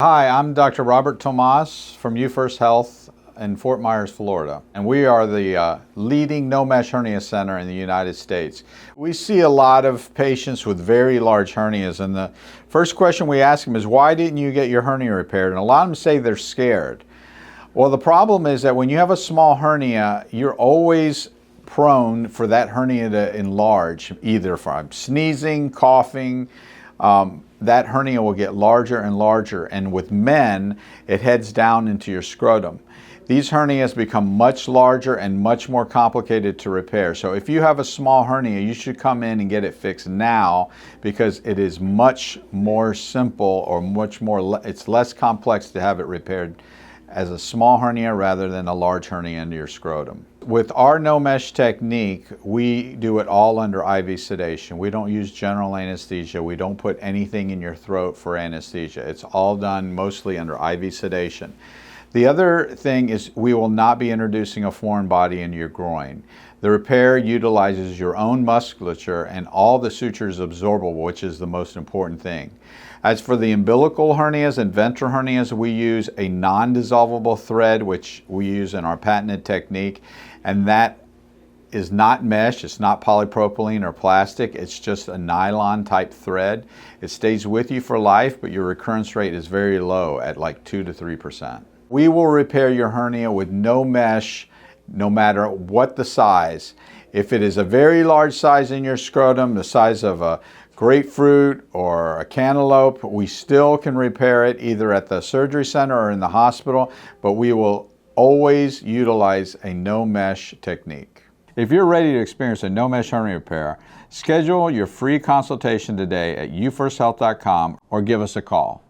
Hi, I'm Dr. Lord-Tomas from U-First Health in Fort Myers, Florida. And we are the leading no-mesh hernia center in the United States. We see a lot of patients with very large hernias, and the first question we ask them is, why didn't you get your hernia repaired? And a lot of them say they're scared. Well, the problem is that when you have a small hernia, you're always prone for that hernia to enlarge, either from sneezing, coughing. That hernia will get larger and larger, and with men, it heads down into your scrotum. These hernias become much larger and much more complicated to repair. So if you have a small hernia, you should come in and get it fixed now, because it is much more simple, or it's less complex to have it repaired as a small hernia rather than a large hernia into your scrotum. With our no-mesh technique, we do it all under IV sedation. We don't use general anesthesia. We don't put anything in your throat for anesthesia. It's all done mostly under IV sedation. The other thing is, we will not be introducing a foreign body into your groin. The repair utilizes your own musculature, and all the suture is absorbable, which is the most important thing. As for the umbilical hernias and ventral hernias, we use a non-dissolvable thread, which we use in our patented technique, and that is not mesh, it's not polypropylene or plastic, it's just a nylon type thread. It stays with you for life, but your recurrence rate is very low at like 2 to 3%. We will repair your hernia with no mesh, no matter what the size. If it is a very large size in your scrotum, the size of a grapefruit or a cantaloupe, we still can repair it either at the surgery center or in the hospital, but we will always utilize a no-mesh technique. If you're ready to experience a no-mesh hernia repair, schedule your free consultation today at ufirst health.com or give us a call.